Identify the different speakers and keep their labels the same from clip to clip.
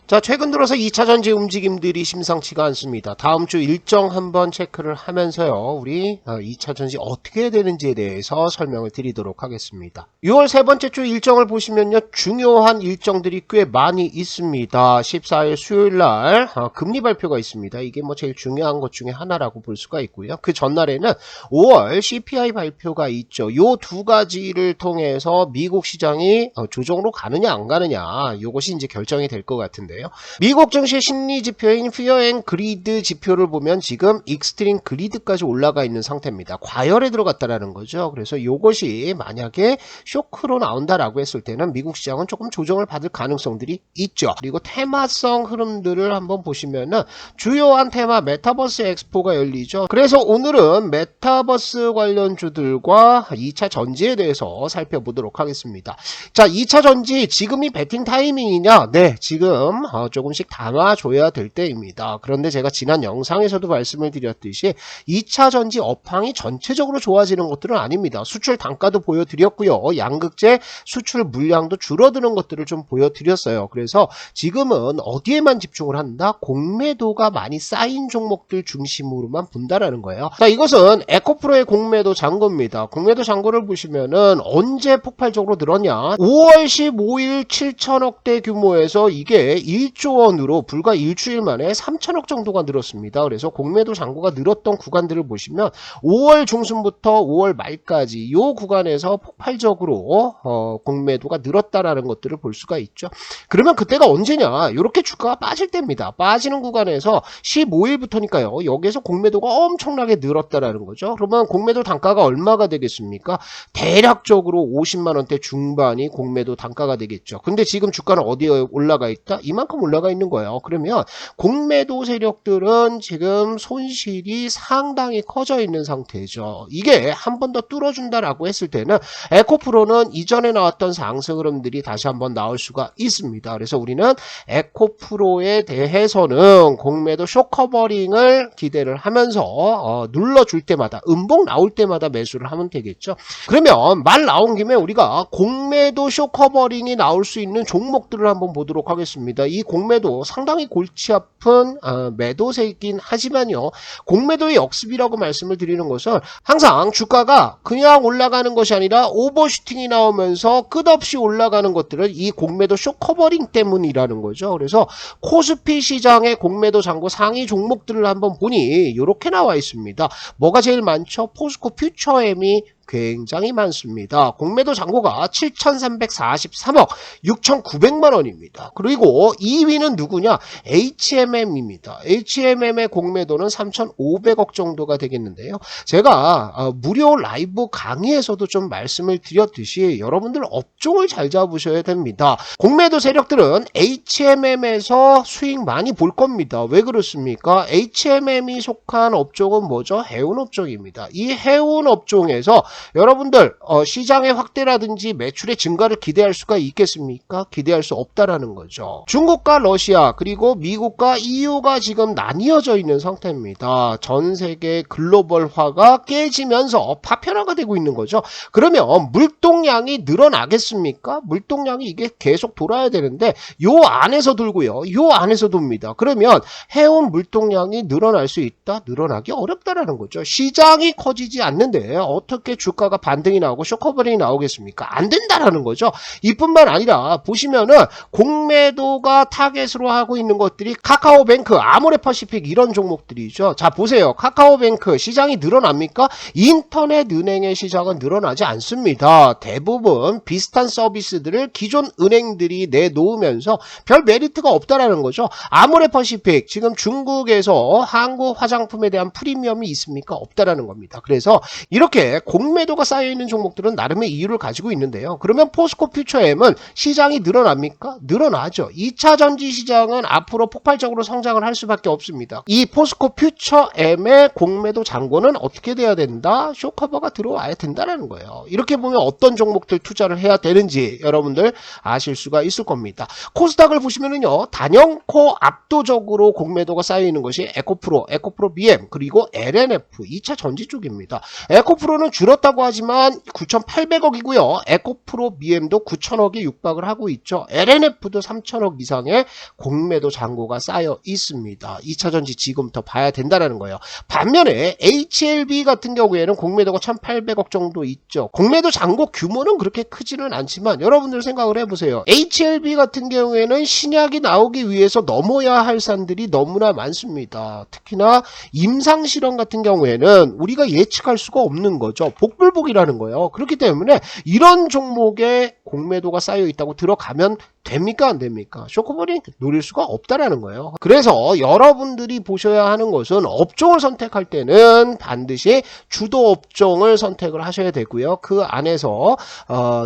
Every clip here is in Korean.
Speaker 1: 자, 최근 들어서 2차 전지 움직임들이 심상치가 않습니다. 다음 주 일정 한번 체크를 하면서요, 우리 2차 전지 어떻게 해야 되는지에 대해서 설명을 드리도록 하겠습니다. 6월 세 번째 주 일정을 보시면요, 중요한 일정들이 꽤 많이 있습니다. 14일 수요일날 금리 발표가 있습니다. 이게 뭐 제일 중요한 것 중에 하나라고 볼 수가 있고요. 그 전날에는 5월 CPI 발표가 있죠. 요 두 가지를 통해서 미국 시장이 조정으로 가느냐 안 가느냐, 요것이 이제 결정이 될 것 같은데, 미국 증시 심리 지표인 Fear and Greed 지표를 보면 지금 익스트림 그리드까지 올라가 있는 상태입니다. 과열에 들어갔다라는 거죠. 그래서 이것이 만약에 쇼크로 나온다라고 했을 때는 미국 시장은 조금 조정을 받을 가능성들이 있죠. 그리고 테마성 흐름들을 한번 보시면은 주요한 테마 메타버스 엑스포가 열리죠. 그래서 오늘은 메타버스 관련주들과 2차 전지에 대해서 살펴보도록 하겠습니다. 자, 2차 전지 지금이 배팅 타이밍이냐? 네, 지금 조금씩 담아줘야 될 때입니다. 그런데 제가 지난 영상에서도 말씀을 드렸듯이 2차 전지 업황이 전체적으로 좋아지는 것들은 아닙니다. 수출 단가도 보여드렸고요. 양극재 수출 물량도 줄어드는 것들을 좀 보여드렸어요. 그래서 지금은 어디에만 집중을 한다? 공매도가 많이 쌓인 종목들 중심으로만 본다라는 거예요. 자, 이것은 에코프로의 공매도 잔고입니다. 공매도 잔고를 보시면은 언제 폭발적으로 늘었냐? 5월 15일 7천억대 규모에서 이게 1조 원으로 불과 일주일 만에 3천억 정도가 늘었습니다. 그래서 공매도 잔고가 늘었던 구간들을 보시면 5월 중순부터 5월 말까지 이 구간에서 폭발적으로 공매도가 늘었다라는 것들을 볼 수가 있죠. 그러면 그때가 언제냐? 이렇게 주가가 빠질 때입니다. 빠지는 구간에서 15일부터니까요. 여기에서 공매도가 엄청나게 늘었다라는 거죠. 그러면 공매도 단가가 얼마가 되겠습니까? 대략적으로 50만 원대 중반이 공매도 단가가 되겠죠. 근데 지금 주가는 어디에 올라가 있다? 이만큼 올라가 있는 거예요. 그러면 공매도 세력들은 지금 손실이 상당히 커져 있는 상태죠. 이게 한 번 더 뚫어준다라고 했을 때는 에코프로는 이전에 나왔던 상승 흐름들이 다시 한번 나올 수가 있습니다. 그래서 우리는 에코프로에 대해서는 공매도 쇼커버링을 기대를 하면서 눌러줄 때마다 음봉 나올 때마다 매수를 하면 되겠죠. 그러면 말 나온 김에 우리가 공매도 쇼커버링이 나올 수 있는 종목들을 한번 보도록 하겠습니다. 이 공매도 상당히 골치 아픈 매도세이긴 하지만요, 공매도의 역습이라고 말씀을 드리는 것은 항상 주가가 그냥 올라가는 것이 아니라 오버슈팅이 나오면서 끝없이 올라가는 것들은 이 공매도 쇼커버링 때문이라는 거죠. 그래서 코스피 시장의 공매도 잔고 상위 종목들을 한번 보니 이렇게 나와 있습니다. 뭐가 제일 많죠? 포스코 퓨처엠이 굉장히 많습니다. 공매도 잔고가 7,343억 6,900만 원입니다. 그리고 2위는 누구냐? HMM입니다. HMM의 공매도는 3,500억 정도가 되겠는데요. 제가 무료 라이브 강의에서도 좀 말씀을 드렸듯이 여러분들 업종을 잘 잡으셔야 됩니다. 공매도 세력들은 HMM에서 수익 많이 볼 겁니다. 왜 그렇습니까? HMM이 속한 업종은 뭐죠? 해운 업종입니다. 이 해운 업종에서 여러분들 시장의 확대라든지 매출의 증가를 기대할 수가 있겠습니까? 기대할 수 없다라는 거죠. 중국과 러시아 그리고 미국과 EU가 지금 나뉘어져 있는 상태입니다. 전 세계 글로벌화가 깨지면서 파편화가 되고 있는 거죠. 그러면 물동량이 늘어나겠습니까? 물동량이 이게 계속 돌아야 되는데 요 안에서 돌고요. 요 안에서 돕니다. 그러면 해운 물동량이 늘어날 수 있다? 늘어나기 어렵다라는 거죠. 시장이 커지지 않는데 어떻게 주가가 반등이 나오고 쇼커버링이 나오겠습니까? 안 된다라는 거죠. 이뿐만 아니라 보시면은 공매도가 타겟으로 하고 있는 것들이 카카오뱅크, 아모레퍼시픽 이런 종목들이죠. 자, 보세요. 카카오뱅크 시장이 늘어납니까? 인터넷 은행의 시장은 늘어나지 않습니다. 대부분 비슷한 서비스들을 기존 은행들이 내놓으면서 별 메리트가 없다라는 거죠. 아모레퍼시픽 지금 중국에서 한국 화장품에 대한 프리미엄이 있습니까? 없다라는 겁니다. 그래서 이렇게 공매도가 쌓여있는 종목들은 나름의 이유를 가지고 있는데요. 그러면 포스코 퓨처엠은 시장이 늘어납니까? 늘어나죠. 2차 전지 시장은 앞으로 폭발적으로 성장을 할 수밖에 없습니다. 이 포스코 퓨처엠의 공매도 잔고는 어떻게 돼야 된다? 쇼커버가 들어와야 된다는 거예요. 이렇게 보면 어떤 종목들 투자를 해야 되는지 여러분들 아실 수가 있을 겁니다. 코스닥을 보시면은요, 단연코 압도적으로 공매도가 쌓여있는 것이 에코프로 BM 그리고 LNF 2차 전지 쪽입니다. 에코프로는 줄었다 올랐다고 하지만 9,800억이고요. 에코프로 BM도 9,000억에 육박을 하고 있죠. LNF도 3,000억 이상의 공매도 잔고가 쌓여 있습니다. 2차전지 지금부터 봐야 된다는 거예요. 반면에 HLB 같은 경우에는 공매도가 1,800억 정도 있죠. 공매도 잔고 규모는 그렇게 크지는 않지만 여러분들 생각을 해보세요. HLB 같은 경우에는 신약이 나오기 위해서 넘어야 할 산들이 너무나 많습니다. 특히나 임상실험 같은 경우에는 우리가 예측할 수가 없는 거죠. 복불복이라는 거예요. 그렇기 때문에 이런 종목에 공매도가 쌓여 있다고 들어가면 됩니까 안 됩니까? 쇼커버링 노릴 수가 없다라는 거예요. 그래서 여러분들이 보셔야 하는 것은 업종을 선택할 때는 반드시 주도 업종을 선택을 하셔야 되고요. 그 안에서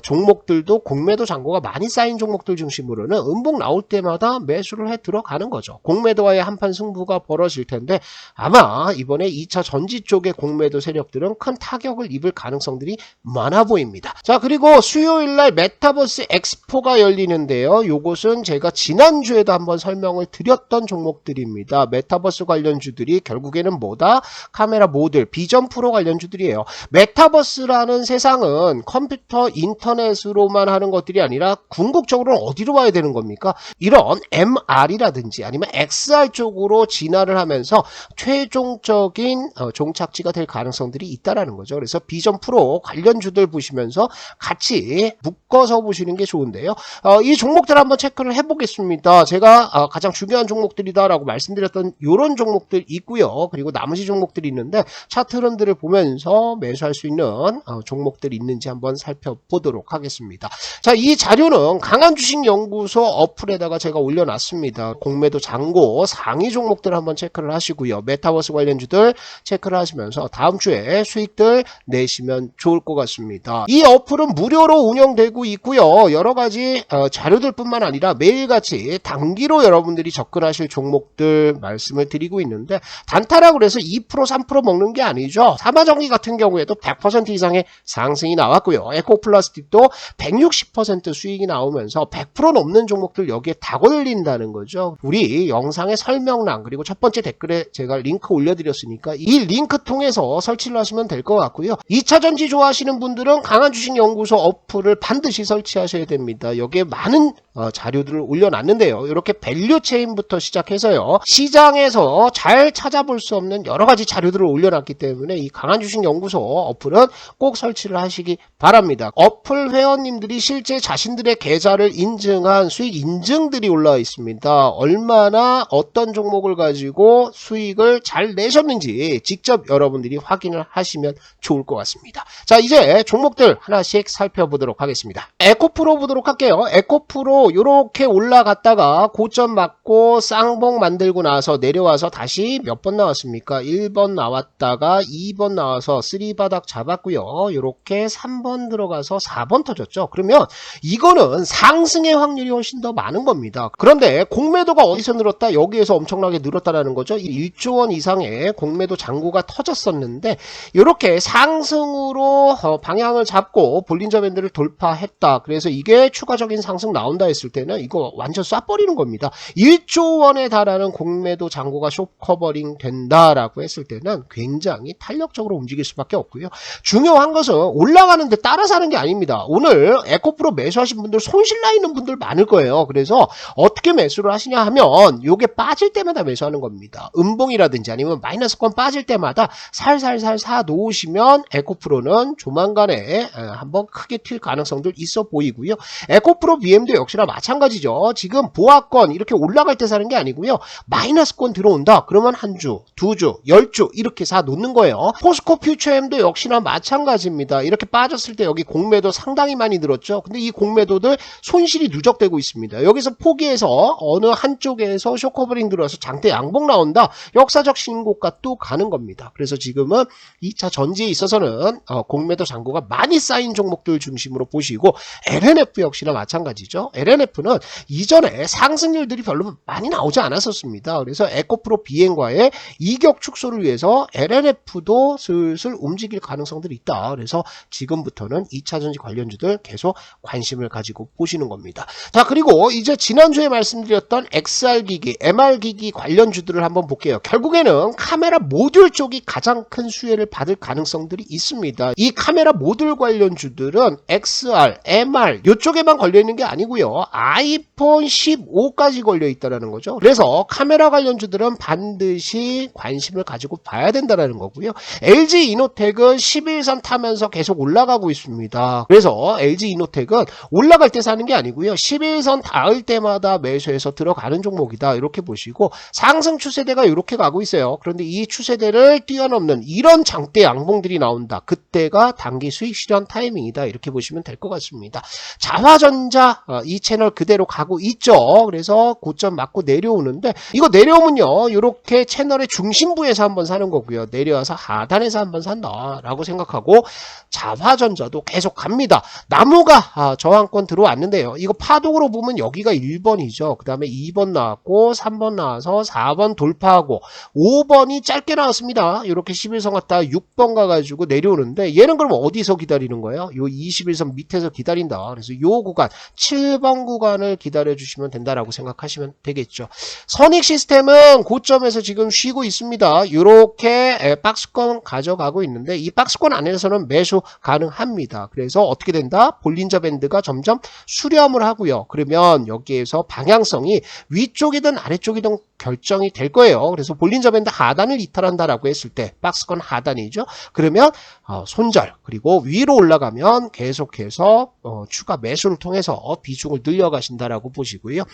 Speaker 1: 종목들도 공매도 잔고가 많이 쌓인 종목들 중심으로는 음봉 나올 때마다 매수를 해 들어가는 거죠. 공매도와의 한판 승부가 벌어질 텐데 아마 이번에 2차 전지 쪽의 공매도 세력들은 큰 타격을 입을 가능성들이 많아 보입니다. 자, 그리고 수요일날 메타버스 엑스포가 열리는데요. 요것은 제가 지난주에도 한번 설명을 드렸던 종목들입니다. 메타버스 관련주들이 결국에는 뭐다? 카메라 모듈, 비전 프로 관련주들이에요. 메타버스라는 세상은 컴퓨터 인터넷으로만 하는 것들이 아니라 궁극적으로는 어디로 와야 되는 겁니까? 이런 MR이라든지 아니면 XR 쪽으로 진화를 하면서 최종적인 종착지가 될 가능성들이 있다라는 거죠. 그래서 비전 프로 관련주들 보시면서 같이 묶어서 보시는 게 좋은데요. 이 종목들 한번 체크를 해보겠습니다. 제가 가장 중요한 종목들이다라고 말씀드렸던 이런 종목들 있고요. 그리고 나머지 종목들이 있는데 차트 흐름들을 보면서 매수할 수 있는 종목들이 있는지 한번 살펴보도록 하겠습니다. 자, 이 자료는 강한주식연구소 어플에다가 제가 올려놨습니다. 공매도 잔고 상위 종목들 한번 체크를 하시고요. 메타버스 관련주들 체크를 하시면서 다음 주에 수익들 내시면 좋을 것 같습니다. 이 어플은 무료로 운영되고 있고요. 여러 가지 자료들 뿐만 아니라 매일같이 단기로 여러분들이 접근하실 종목들 말씀을 드리고 있는데 단타라고 해서 2% 3% 먹는 게 아니죠. 사마전기 같은 경우에도 100% 이상의 상승이 나왔고요. 에코플라스틱도 160% 수익이 나오면서 100% 넘는 종목들 여기에 다 걸린다는 거죠. 우리 영상의 설명란 그리고 첫 번째 댓글에 제가 링크 올려드렸으니까 이 링크 통해서 설치를 하시면 될 것 같고요. 2차전지 좋아하시는 분들은 강한주식연구소 어플을 반드시 설치하셔야 됩니다. 여기에 많은 자료들을 올려놨는데요. 이렇게 밸류 체인부터 시작해서요. 시장에서 잘 찾아볼 수 없는 여러 가지 자료들을 올려놨기 때문에 이 강한주식연구소 어플은 꼭 설치를 하시기 바랍니다. 어플 회원님들이 실제 자신들의 계좌를 인증한 수익 인증들이 올라와 있습니다. 얼마나 어떤 종목을 가지고 수익을 잘 내셨는지 직접 여러분들이 확인을 하시면 좋을 것 같습니다. 자, 이제 종목들 하나씩 살펴보도록 하겠습니다. 에코프로 보도록 할게요. 에코프로 이렇게 올라갔다가 고점 맞고 쌍봉 만들고 나서 내려와서 다시 몇 번 나왔습니까? 1번 나왔다가 2번 나와서 3바닥 잡았고요. 이렇게 3번 들어가서 4번 터졌죠. 그러면 이거는 상승의 확률이 훨씬 더 많은 겁니다. 그런데 공매도가 어디서 늘었다? 여기에서 엄청나게 늘었다라는 거죠. 1조 원 이상의 공매도 잔고가 터졌었는데 이렇게 상승으로 방향을 잡고 볼린저 밴드를 돌파했다. 그래서 이게 추가적인 상승 나온다 했을 때는 이거 완전 쏴버리는 겁니다. 1조 원에 달하는 공매도 잔고가 숏커버링 된다라고 했을 때는 굉장히 탄력적으로 움직일 수밖에 없고요. 중요한 것은 올라가는데 따라 사는 게 아닙니다. 오늘 에코프로 매수하신 분들 손실 나 있는 분들 많을 거예요. 그래서 어떻게 매수를 하시냐 하면 요게 빠질 때마다 매수하는 겁니다. 음봉이라든지 아니면 마이너스권 빠질 때마다 살살살 사 놓으시면 에코프로는 조만간에 한번 크게 튈 가능성들 있어 보이고요. 에코프로 BM도 역시나 마찬가지죠. 지금 보합권 이렇게 올라갈 때 사는 게 아니고요. 마이너스권 들어온다. 그러면 한 주, 두 주, 10주 이렇게 사 놓는 거예요. 포스코 퓨처엠도 역시나 마찬가지입니다. 이렇게 빠졌을 때 여기 공매도 상당히 많이 늘었죠. 근데 이 공매도들 손실이 누적되고 있습니다. 여기서 포기해서 어느 한쪽에서 쇼커버링 들어와서 장대 양봉 나온다. 역사적 신고가 또 가는 겁니다. 그래서 지금은 2차 전지에 있어서는 공매도 잔고가 많이 쌓인 종목들 중심으로 보시고 LNF 역시나 마찬가지죠. 있거든요. LNF는 이전에 상승률들이 별로 많이 나오지 않았었습니다. 그래서 에코프로 비행과의 이격 축소를 위해서 LNF도 슬슬 움직일 가능성들이 있다. 그래서 지금부터는 2차전지 관련주들 계속 관심을 가지고 보시는 겁니다. 자, 그리고 이제 지난주에 말씀드렸던 XR기기, MR기기 관련주들을 한번 볼게요. 결국에는 카메라 모듈 쪽이 가장 큰 수혜를 받을 가능성들이 있습니다. 이 카메라 모듈 관련주들은 XR, MR 이쪽에만 걸려있는 게 아니고요. 아이폰 15까지 걸려있다는 거죠. 그래서 카메라 관련주들은 반드시 관심을 가지고 봐야 된다는 거고요. LG 이노텍은 11선 타면서 계속 올라가고 있습니다. 그래서 LG 이노텍은 올라갈 때 사는 게 아니고요. 11선 닿을 때마다 매수해서 들어가는 종목이다. 이렇게 보시고 상승 추세대가 이렇게 가고 있어요. 그런데 이 추세대를 뛰어넘는 이런 장대 양봉들이 나온다. 그때가 단기 수익 실현 타이밍이다. 이렇게 보시면 될 것 같습니다. 자화전자 이 채널 그대로 가고 있죠. 그래서 고점 맞고 내려오는데 이거 내려오면요. 이렇게 채널의 중심부에서 한번 사는 거고요. 내려와서 하단에서 한번 산다라고 생각하고 자화전자도 계속 갑니다. 나무가 저항권 들어왔는데요. 이거 파동으로 보면 여기가 1번이죠. 그 다음에 2번 나왔고 3번 나와서 4번 돌파하고 5번이 짧게 나왔습니다. 이렇게 11선 갔다가 6번 가가지고 내려오는데 얘는 그럼 어디서 기다리는 거예요? 요 21선 밑에서 기다린다. 그래서 요 구간 7번 구간을 기다려주시면 된다라고 생각하시면 되겠죠. 선익시스템은 고점에서 지금 쉬고 있습니다. 이렇게 박스권 가져가고 있는데 이 박스권 안에서는 매수 가능합니다. 그래서 어떻게 된다? 볼린저 밴드가 점점 수렴을 하고요. 그러면 여기에서 방향성이 위쪽이든 아래쪽이든 결정이 될 거예요. 그래서 볼린저 밴드 하단을 이탈한다라고 했을 때 박스권 하단이죠. 그러면 손절 그리고 위로 올라가면 계속해서 추가 매수를 통해서 비중을 늘려가신다라고 보시고요.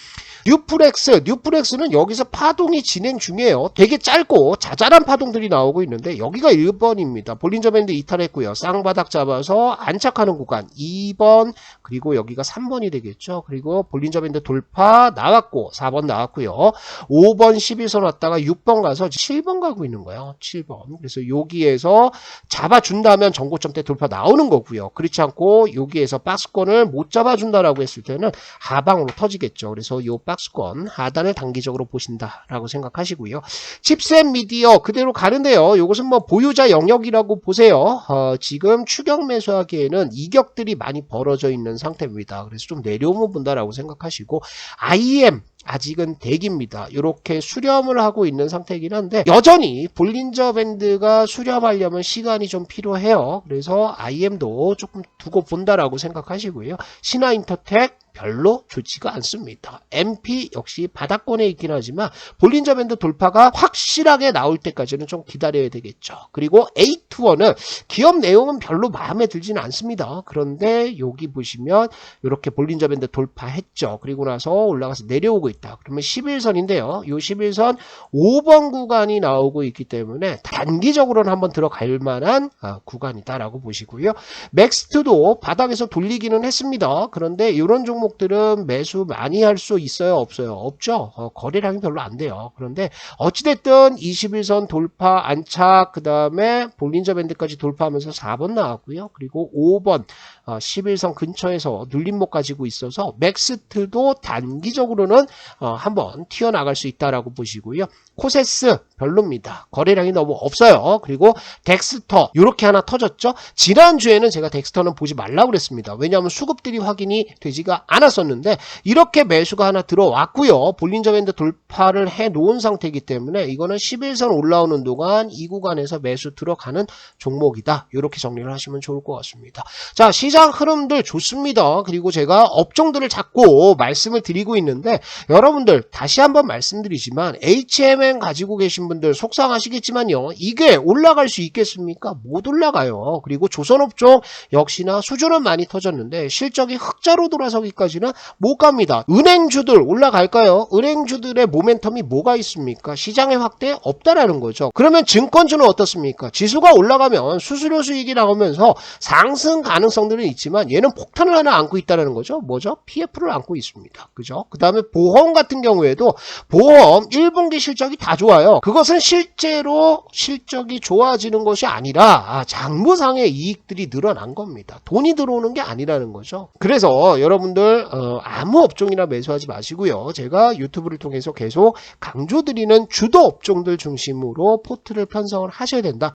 Speaker 1: 뉴프렉스는 여기서 파동이 진행 중이에요. 되게 짧고 자잘한 파동들이 나오고 있는데 여기가 1번입니다. 볼린저 밴드 이탈했고요. 쌍바닥 잡아서 안착하는 구간 2번 그리고 여기가 3번이 되겠죠. 그리고 볼린저 밴드 돌파 나왔고 4번 나왔고요. 5번 11선 왔다가 6번 가서 7번 가고 있는 거예요. 7번. 그래서 여기에서 잡아준다면 전고점 때 돌파 나오는 거고요. 그렇지 않고 여기에서 박스권을 못 잡아준다라고 했을 때는 하방으로 터지겠죠. 그래서 이 박스권 하단을 단기적으로 보신다라고 생각하시고요. 칩셋 미디어 그대로 가는데요. 이것은 뭐 보유자 영역이라고 보세요. 지금 추격 매수하기에는 이격들이 많이 벌어져 있는 상태입니다. 그래서 좀 내려오면 본다라고 생각하시고 IM 아직은 대기입니다. 이렇게 수렴을 하고 있는 상태이긴 한데 여전히 볼린저 밴드가 수렴하려면 시간이 좀 필요해요. 그래서 IM도 조금 두고 본다라고 생각하시고요. 신화인터텍 별로 좋지가 않습니다. MP 역시 바닥권에 있긴 하지만 볼린저 밴드 돌파가 확실하게 나올 때까지는 좀 기다려야 되겠죠. 그리고 A21은 기업 내용은 별로 마음에 들지는 않습니다. 그런데 여기 보시면 이렇게 볼린저 밴드 돌파했죠. 그리고 나서 올라가서 내려오고 있다. 그러면 11선인데요. 이 11선 5번 구간이 나오고 있기 때문에 단기적으로는 한번 들어갈 만한 구간이다라고 보시고요. 맥스트도 바닥에서 돌리기는 했습니다. 그런데 이런 종목들은 매수 많이 할 수 있어요? 없어요? 없죠. 거래량이 별로 안 돼요. 그런데 어찌됐든 21선 돌파 안착 그 다음에 볼린저 밴드까지 돌파하면서 4번 나왔고요. 그리고 5번 11선 근처에서 눌림목 가지고 있어서 맥스트도 단기적으로는 한번 튀어나갈 수 있다라고 보시고요. 코세스 별로입니다. 거래량이 너무 없어요. 그리고 덱스터 이렇게 하나 터졌죠. 지난주에는 제가 덱스터는 보지 말라고 그랬습니다. 왜냐하면 수급들이 확인이 되지가 않았었는데 이렇게 매수가 하나 들어왔고요. 볼린저 밴드 돌파를 해놓은 상태이기 때문에 이거는 11선 올라오는 동안 이 구간에서 매수 들어가는 종목이다. 이렇게 정리를 하시면 좋을 것 같습니다. 자, 시장 흐름들 좋습니다. 그리고 제가 업종들을 자꾸 말씀을 드리고 있는데 여러분들 다시 한번 말씀드리지만 HMN 가지고 계신 분들 속상하시겠지만요. 이게 올라갈 수 있겠습니까? 못 올라가요. 그리고 조선업종 역시나 수주는 많이 터졌는데 실적이 흑자로 돌아서기까지는 못 갑니다. 은행주들 올라갈까요? 은행주들의 모멘텀이 뭐가 있습니까? 시장의 확대 없다라는 거죠. 그러면 증권주는 어떻습니까? 지수가 올라가면 수수료 수익이 나오면서 상승 가능성들은 있지만 얘는 폭탄을 하나 안고 있다는 거죠. 뭐죠? PF를 안고 있습니다. 그죠? 그 다음에 보험 같은 경우에도 보험 1분기 실적이 다 좋아요. 그것은 실제로 실적이 좋아지는 것이 아니라 장부상의 이익들이 늘어난 겁니다. 돈이 들어오는 게 아니라는 거죠. 그래서 여러분들 여러분들 아무 업종이나 매수하지 마시고요. 제가 유튜브를 통해서 계속 강조드리는 주도 업종들 중심으로 포트를 편성을 하셔야 된다.